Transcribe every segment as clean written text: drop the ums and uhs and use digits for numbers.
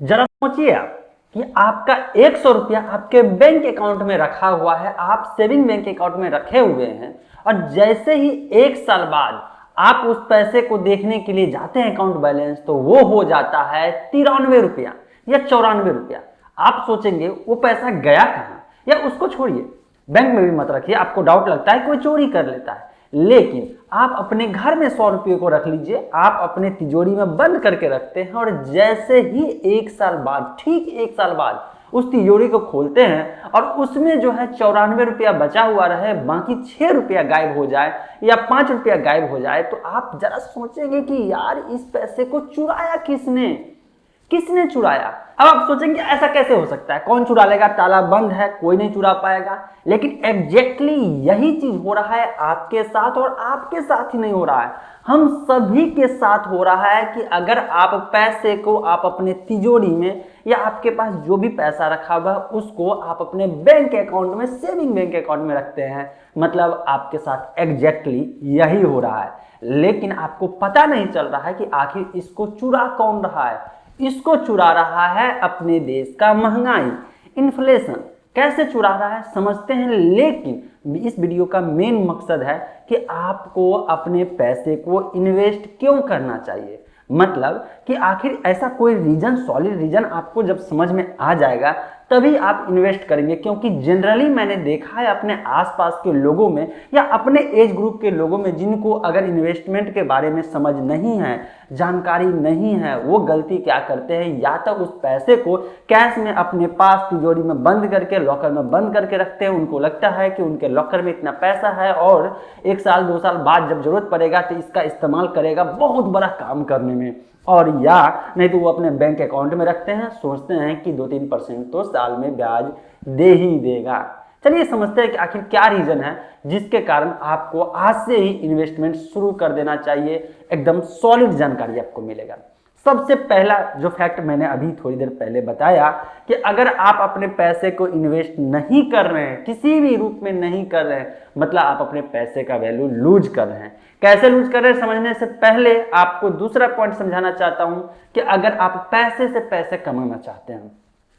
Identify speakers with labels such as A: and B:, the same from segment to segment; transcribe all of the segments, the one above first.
A: जरा सोचिए आप कि आपका 100 रुपया आपके बैंक अकाउंट में रखा हुआ है, आप सेविंग बैंक अकाउंट में रखे हुए हैं, और जैसे ही 1 साल बाद आप उस पैसे को देखने के लिए जाते हैं अकाउंट बैलेंस, तो वो हो जाता है 93 रुपया या 94 रुपया। आप सोचेंगे वो पैसा गया कहाँ, या उसको छोड़िए, बैंक में भी मत रखिए, आपको डाउट लगता है कोई चोरी कर लेता है, लेकिन आप अपने घर में 100 रुपये को रख लीजिए, आप अपने तिजोरी में बंद करके रखते हैं, और जैसे ही 1 साल बाद, ठीक 1 साल बाद उस तिजोरी को खोलते हैं और उसमें जो है 94 रुपया बचा हुआ रहे, बाकी 6 रुपया गायब हो जाए या 5 रुपया गायब हो जाए, तो आप जरा सोचेंगे कि यार इस पैसे को चुराया किसने, किसने चुराया। अब आप सोचेंगे ऐसा कैसे हो सकता है, कौन चुरा लेगा, ताला बंद है, कोई नहीं चुरा पाएगा। लेकिन एग्जैक्टली यही चीज हो रहा है आपके साथ, और आपके साथ ही नहीं हो रहा है, हम सभी के साथ हो रहा है कि अगर आप पैसे को आप अपने तिजोरी में या आपके पास जो भी पैसा रखा हुआ है उसको आप अपने बैंक अकाउंट में, सेविंग बैंक अकाउंट में रखते हैं, मतलब आपके साथ एग्जैक्टली यही हो रहा है। लेकिन आपको पता नहीं चल रहा है कि आखिर इसको चुरा कौन रहा है। इसको चुरा रहा है अपने देश का महंगाई, इन्फ्लेशन। कैसे चुरा रहा है समझते हैं, लेकिन इस वीडियो का मेन मकसद है कि आपको अपने पैसे को इन्वेस्ट क्यों करना चाहिए, मतलब कि आखिर ऐसा कोई रीजन, सॉलिड रीजन आपको जब समझ में आ जाएगा तभी आप इन्वेस्ट करेंगे। क्योंकि जनरली मैंने देखा है अपने आसपास के लोगों में या अपने एज ग्रुप के लोगों में, जिनको अगर इन्वेस्टमेंट के बारे में समझ नहीं है, जानकारी नहीं है, वो गलती क्या करते हैं, या तो उस पैसे को कैश में अपने पास तिजोरी में बंद करके, लॉकर में बंद करके रखते हैं। उनको लगता है कि उनके लॉकर में इतना पैसा है और 1 साल 2 साल बाद जब जरूरत पड़ेगा तो इसका इस्तेमाल करेगा बहुत बड़ा काम करने में, और या नहीं तो वो अपने बैंक अकाउंट में रखते हैं, सोचते हैं कि 2-3% तो साल में ब्याज दे ही देगा। चलिए समझते हैं कि आखिर क्या रीजन है जिसके कारण आपको आज से ही इन्वेस्टमेंट शुरू कर देना चाहिए। एकदम सॉलिड जानकारी आपको मिलेगा। सबसे पहला जो फैक्ट मैंने अभी थोड़ी देर पहले बताया कि अगर आप अपने पैसे को इन्वेस्ट नहीं कर रहे हैं, किसी भी रूप में नहीं कर रहे हैं, मतलब आप अपने पैसे का वैल्यू लूज कर रहे हैं। कैसे लूज कर रहे हैं समझने से पहले आपको दूसरा पॉइंट समझाना चाहता हूं कि अगर आप पैसे से पैसे कमाना चाहते हैं,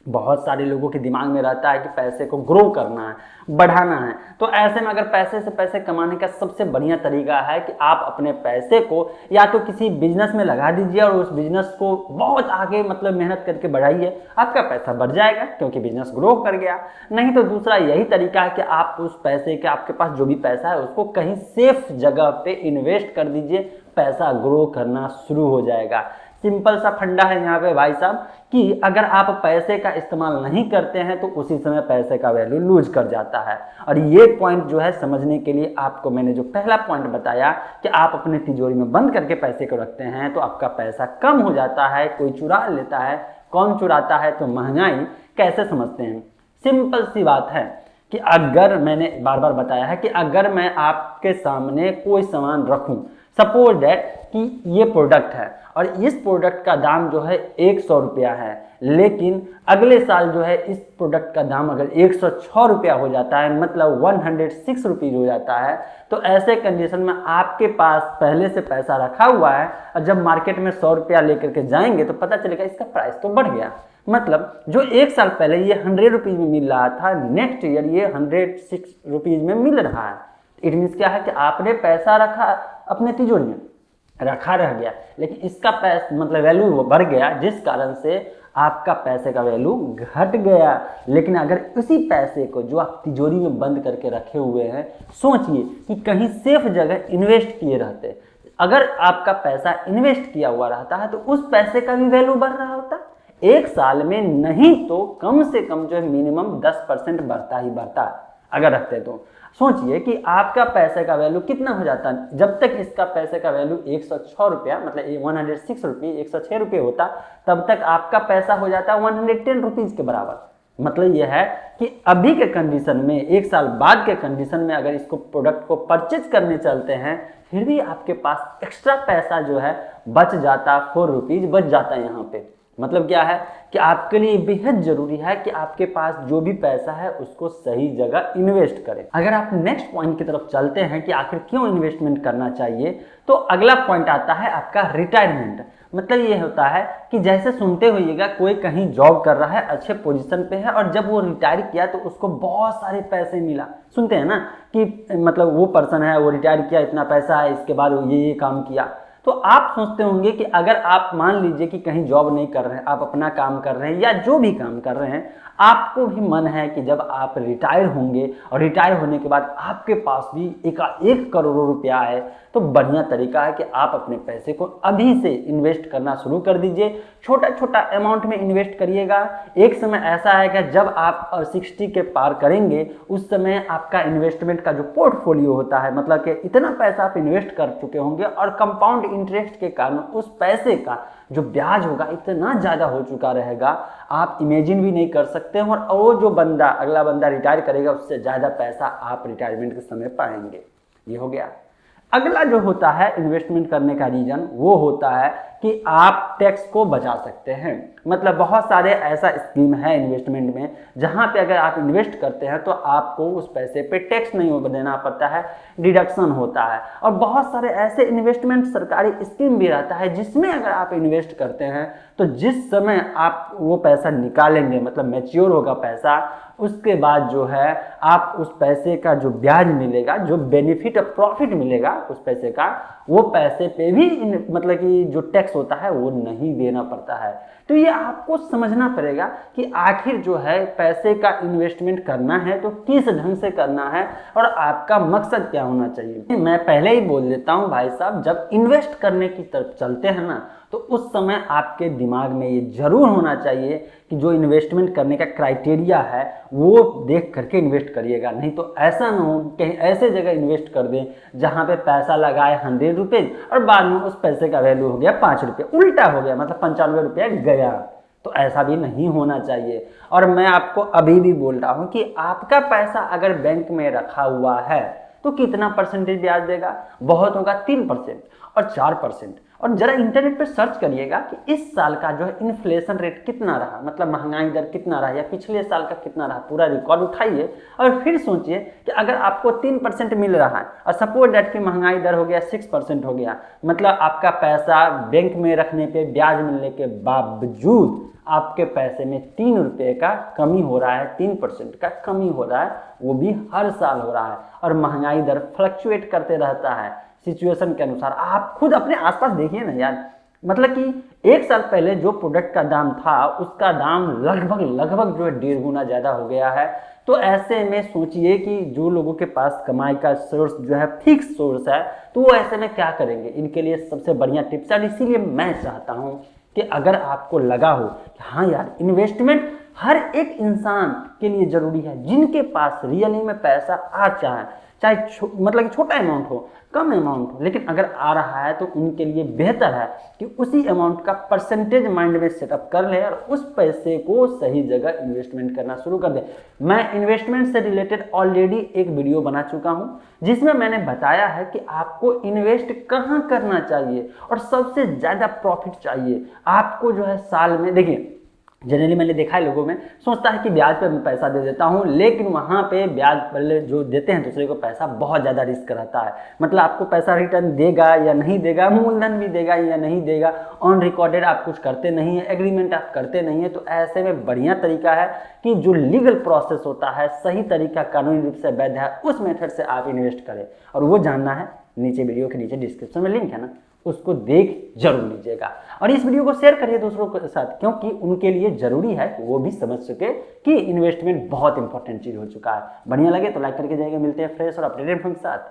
A: बहुत सारे लोगों के दिमाग में रहता है कि पैसे को ग्रो करना है, बढ़ाना है, तो ऐसे में अगर पैसे से पैसे कमाने का सबसे बढ़िया तरीका है कि आप अपने पैसे को या तो किसी बिजनेस में लगा दीजिए और उस बिजनेस को बहुत आगे मतलब मेहनत करके बढ़ाइए, आपका पैसा बढ़ जाएगा क्योंकि बिजनेस ग्रो कर गया। नहीं तो दूसरा यही तरीका है कि आप उस पैसे के, आपके पास जो भी पैसा है उसको कहीं सेफ जगह पे इन्वेस्ट कर दीजिए, पैसा ग्रो करना शुरू हो जाएगा। सिंपल सा फंडा है यहाँ पे भाई साहब कि अगर आप पैसे का इस्तेमाल नहीं करते हैं तो उसी समय पैसे का वैल्यू लूज कर जाता है। और ये पॉइंट जो है समझने के लिए आपको मैंने जो पहला पॉइंट बताया कि आप अपने तिजोरी में बंद करके पैसे को रखते हैं तो आपका पैसा कम हो जाता है, कोई चुरा लेता है। कौन चुराता है? तो महंगाई। कैसे समझते हैं? सिंपल सी बात है कि अगर मैंने बार बार बताया है कि अगर मैं आपके सामने कोई सामान रखूं, सपोज दैट कि ये प्रोडक्ट है और इस प्रोडक्ट का दाम जो है 100 रुपया है, लेकिन अगले साल जो है इस प्रोडक्ट का दाम अगर 106 रुपया हो जाता है, मतलब 106 रुपीज हो जाता है, तो ऐसे कंडीशन में आपके पास पहले से पैसा रखा हुआ है और जब मार्केट में 100 रुपया लेकर के जाएंगे तो पता चलेगा इसका प्राइस तो बढ़ गया। मतलब जो 1 साल पहले ये 100 रुपीज में मिल रहा था, नेक्स्ट ईयर ये 106 रुपीज में मिल रहा है। इट मीन्स क्या है कि आपने पैसा रखा अपने तिजोरी में, रखा रह गया, लेकिन इसका पैसा मतलब वैल्यू बढ़ गया, जिस कारण से आपका पैसे का वैल्यू घट गया। लेकिन अगर उसी पैसे को जो आप तिजोरी में बंद करके रखे हुए हैं, सोचिए कि कहीं सेफ जगह इन्वेस्ट किए रहते, अगर आपका पैसा इन्वेस्ट किया हुआ रहता है तो उस पैसे का भी वैल्यू बढ़ रहा होता। 1 साल में नहीं तो कम से कम जो है मिनिमम 10% बढ़ता ही बढ़ता है अगर रखते तो। सोचिए कि आपका पैसे का वैल्यू कितना हो जाता है, जब तक इसका पैसे का वैल्यू 106 रुपया मतलब 106 रुपये 106 रुपये होता, तब तक आपका पैसा हो जाता 110 रुपीज के बराबर। मतलब यह है कि अभी के कंडीशन में, 1 साल बाद के कंडीशन में अगर इसको प्रोडक्ट को परचेज करने चलते हैं, फिर भी आपके पास एक्स्ट्रा पैसा जो है बच जाता, 4 रुपीज बच जाता है यहाँ पे। मतलब क्या है कि आपके लिए बेहद जरूरी है कि आपके पास जो भी पैसा है उसको सही जगह इन्वेस्ट करें। अगर आप नेक्स्ट पॉइंट की तरफ चलते हैं कि आखिर क्यों इन्वेस्टमेंट करना चाहिए, तो अगला पॉइंट आता है आपका रिटायरमेंट। मतलब ये होता है कि जैसे सुनते होइएगा कोई कहीं जॉब कर रहा है, अच्छे पोजीशन पे है, और जब वो रिटायर किया तो उसको बहुत सारे पैसे मिला। सुनते हैं ना कि मतलब वो पर्सन है, वो रिटायर किया, इतना पैसा है, इसके बाद वो ये काम किया। तो आप सोचते होंगे कि अगर आप मान लीजिए कि कहीं जॉब नहीं कर रहे हैं, आप अपना काम कर रहे हैं या जो भी काम कर रहे हैं, आपको भी मन है कि जब आप रिटायर होंगे और रिटायर होने के बाद आपके पास भी 1 करोड़ रुपया है, तो बढ़िया तरीका है कि आप अपने पैसे को अभी से इन्वेस्ट करना शुरू कर दीजिए। छोटा छोटा अमाउंट में इन्वेस्ट करिएगा। एक समय ऐसा आएगा जब आप 60 के पार करेंगे, उस समय आपका इन्वेस्टमेंट का जो पोर्टफोलियो होता है, मतलब कि इतना पैसा आप इन्वेस्ट कर चुके होंगे और कंपाउंड इंटरेस्ट के कारण उस पैसे का जो ब्याज होगा इतना ज़्यादा हो चुका रहेगा, आप इमेजिन भी नहीं कर सकते हैं। और वो जो बंदा अगला बंदा रिटायर करेगा, उससे ज़्यादा पैसा आप रिटायरमेंट के समय पाएंगे। ये हो गया। अगला जो होता है इन्वेस्टमेंट करने का रीजन, वो होता है कि आप टैक्स को बचा सकते हैं। मतलब बहुत सारे ऐसा स्कीम है इन्वेस्टमेंट में जहां पे अगर आप इन्वेस्ट करते हैं तो आपको उस पैसे पे टैक्स नहीं देना पड़ता है, डिडक्शन होता है। और बहुत सारे ऐसे इन्वेस्टमेंट सरकारी स्कीम भी रहता है जिसमें अगर आप इन्वेस्ट करते हैं तो जिस समय आप वो पैसा निकालेंगे, मतलब मैच्योर होगा पैसा, उसके बाद जो है आप उस पैसे का जो ब्याज मिलेगा, जो बेनिफिट और प्रॉफिट मिलेगा उस पैसे का, वो पैसे पे भी मतलब कि जो टैक्स होता है वो नहीं देना पड़ता है। तो ये आपको समझना पड़ेगा कि आखिर जो है पैसे का इन्वेस्टमेंट करना है तो किस ढंग से करना है और आपका मकसद क्या होना चाहिए। मैं पहले ही बोल देता हूँ भाई साहब, जब इन्वेस्ट करने की तरफ चलते हैं ना, तो उस समय आपके दिमाग में ये जरूर होना चाहिए कि जो इन्वेस्टमेंट करने का क्राइटेरिया है वो देख करके इन्वेस्ट करिएगा। नहीं तो ऐसा ना हो कहीं ऐसे जगह इन्वेस्ट कर दें जहां पे पैसा लगाए 100 रुपये और बाद में उस पैसे का वैल्यू हो गया 5 रुपये, उल्टा हो गया, मतलब 95 रुपया गया। तो ऐसा भी नहीं होना चाहिए। और मैं आपको अभी भी बोल रहा हूं कि आपका पैसा अगर बैंक में रखा हुआ है तो कितना परसेंटेज ब्याज देगा? बहुत होगा 3% और 4%। और जरा इंटरनेट पर सर्च करिएगा कि इस साल का जो है इन्फ्लेशन रेट कितना रहा, मतलब महंगाई दर कितना रहा या पिछले साल का कितना रहा, पूरा रिकॉर्ड उठाइए और फिर सोचिए कि अगर आपको 3% मिल रहा है और सपोज दैट की महंगाई दर हो गया 6% हो गया, मतलब आपका पैसा बैंक में रखने पे ब्याज मिलने के बावजूद आपके पैसे में 3 रुपये का कमी हो रहा है, 3% का कमी हो रहा है, वो भी हर साल हो रहा है। और महंगाई दर फ्लक्चुएट करते रहता है सिचुएशन के अनुसार। आप खुद अपने आसपास देखिए ना यार, मतलब कि 1 साल पहले जो प्रोडक्ट का दाम था उसका दाम लगभग जो है 1.5 गुना ज़्यादा हो गया है। तो ऐसे में सोचिए कि जो लोगों के पास कमाई का सोर्स जो है फिक्स सोर्स है, तो वो ऐसे में क्या करेंगे? इनके लिए सबसे बढ़िया टिप्स है। इसीलिए मैं चाहता हूँ कि अगर आपको लगा हो कि हाँ यार इन्वेस्टमेंट हर एक इंसान के लिए जरूरी है, जिनके पास रियली में पैसा आ चाहे मतलब कि छोटा अमाउंट हो, कम अमाउंट हो, लेकिन अगर आ रहा है तो उनके लिए बेहतर है कि उसी अमाउंट का परसेंटेज माइंड में सेटअप कर ले और उस पैसे को सही जगह इन्वेस्टमेंट करना शुरू कर दे। मैं इन्वेस्टमेंट से रिलेटेड ऑलरेडी एक वीडियो बना चुका हूं जिसमें मैंने बताया है कि आपको इन्वेस्ट कहाँ करना चाहिए और सबसे ज़्यादा प्रॉफिट चाहिए आपको जो है साल में। देखिए जनरली मैंने देखा है लोगों में सोचता है कि ब्याज पर मैं पैसा दे देता हूं, लेकिन वहां पे ब्याज पहले जो देते हैं दूसरे को पैसा बहुत ज़्यादा रिस्क रहता है। मतलब आपको पैसा रिटर्न देगा या नहीं देगा, मूलधन भी देगा या नहीं देगा, ऑन रिकॉर्डेड आप कुछ करते नहीं है, एग्रीमेंट आप करते नहीं है। तो ऐसे में बढ़िया तरीका है कि जो लीगल प्रोसेस होता है, सही तरीका कानूनी रूप से वैध है, उस मेथड से आप इन्वेस्ट करें। और वो जानना है, नीचे वीडियो के नीचे डिस्क्रिप्शन में लिंक है ना, उसको देख जरूर लीजिएगा। और इस वीडियो को शेयर करिए दूसरों के साथ, क्योंकि उनके लिए जरूरी है कि वो भी समझ सके कि इन्वेस्टमेंट बहुत इंपॉर्टेंट चीज हो चुका है। बढ़िया लगे तो लाइक करके जाइएगा। मिलते हैं फ्रेश और अपडेटेड के साथ।